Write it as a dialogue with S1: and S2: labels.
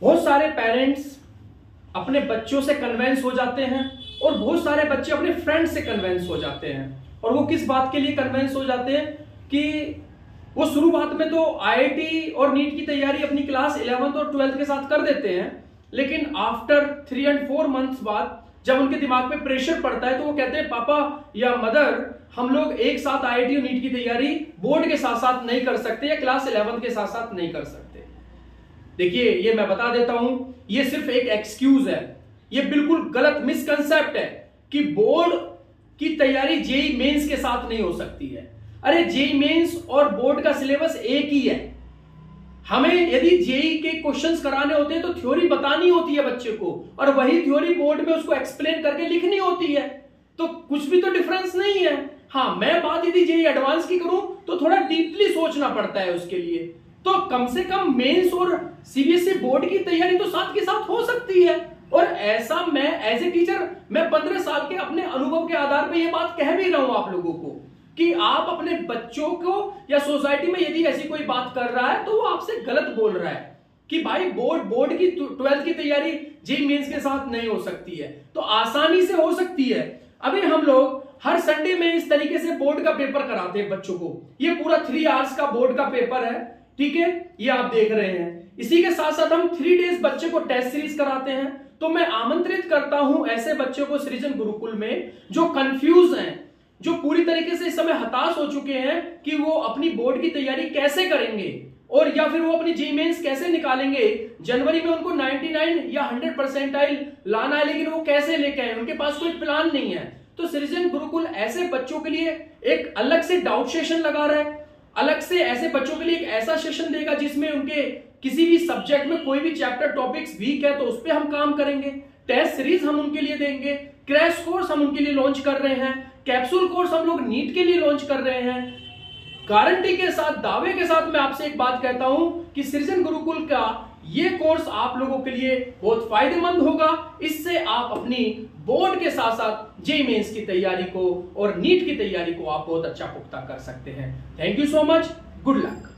S1: बहुत सारे पेरेंट्स अपने बच्चों से कन्वेंस हो जाते हैं और बहुत सारे बच्चे अपने फ्रेंड से कन्वेंस हो जाते हैं। और वो किस बात के लिए कन्वेंस हो जाते हैं कि वो शुरुआत में तो आईआईटी और नीट की तैयारी अपनी क्लास 11th और 12th के साथ कर देते हैं, लेकिन आफ्टर 3 और 4 मंथ्स बाद जब उनके दिमाग पे प्रेशर पड़ता है तो वो कहते हैं पापा या मदर हम लोग एक साथ आईआईटी और नीट की तैयारी बोर्ड के साथ साथ नहीं कर सकते या क्लास 11th के साथ साथ नहीं कर सकते। देखिए ये मैं बता देता हूं, ये सिर्फ एक एक्सक्यूज है, ये बिल्कुल गलत मिसकंसेप्ट है कि बोर्ड की तैयारी जेईई मेंस के साथ नहीं हो सकती है। अरे जेईई मेंस और बोर्ड का सिलेबस एक ही है। हमें यदि जेईई के क्वेश्चंस कराने होते हैं तो थ्योरी बतानी होती है बच्चे को और वही थ्योरी बोर्ड में उसको एक्सप्लेन करके लिखनी होती है, तो कुछ भी तो डिफरेंस नहीं है। हाँ, मैं बात यदि जेईई एडवांस की करूं तो थोड़ा डीपली सोचना पड़ता है उसके लिए, तो कम से कम मेंस और सीबीएसई बोर्ड की तैयारी तो साथ के साथ हो सकती है। और ऐसा मैं एज ए टीचर मैं 15 साल के अपने अनुभव के आधार पर यह बात कह भी रहा हूं आप लोगों को कि आप अपने बच्चों को या सोसाइटी में यदि ऐसी कोई बात कर रहा है तो वो आपसे गलत बोल रहा है कि भाई बोर्ड की 12th की तैयारी जेईई मेंस के साथ नहीं हो सकती है। तो आसानी से हो सकती है। अभी हम लोग हर संडे में इस तरीके से बोर्ड का पेपर कराते हैं बच्चों को। ये पूरा 3 आवर्स का बोर्ड का पेपर है, ठीक है, ये आप देख रहे हैं। इसी के साथ साथ हम 3 डेज बच्चे को टेस्ट सीरीज कराते हैं। तो मैं आमंत्रित करता हूं ऐसे बच्चों को सृजन गुरुकुल में जो कंफ्यूज हैं, जो पूरी तरीके से इस समय हताश हो चुके हैं कि वो अपनी बोर्ड की तैयारी कैसे करेंगे और या फिर वो अपनी जेईई मेंस कैसे निकालेंगे। जनवरी में उनको 99 या 100 परसेंटाइल लाना है, लेकिन वो कैसे लेके आए, उनके पास कोई प्लान नहीं है। तो सृजन गुरुकुल ऐसे बच्चों के लिए एक अलग से डाउट सेशन लगा रहा है, अलग से ऐसे बच्चों के लिए एक ऐसा सेशन देगा जिसमें उनके किसी भी सब्जेक्ट में कोई भी चैप्टर टॉपिक्स वीक है तो उस पर हम काम करेंगे। टेस्ट सीरीज हम उनके लिए देंगे, क्रैश कोर्स हम उनके लिए लॉन्च कर रहे हैं, कैप्सूल कोर्स हम लोग नीट के लिए लॉन्च कर रहे हैं। गारंटी के साथ, दावे के साथ मैं आपसे एक बात कहता हूं कि सृजन गुरुकुल का ये कोर्स आप लोगों के लिए बहुत फायदेमंद होगा। इससे आप अपनी बोर्ड के साथ साथ जेईई मेंस की तैयारी को और नीट की तैयारी को आप बहुत अच्छा पुख्ता कर सकते हैं। Thank you so much, good luck.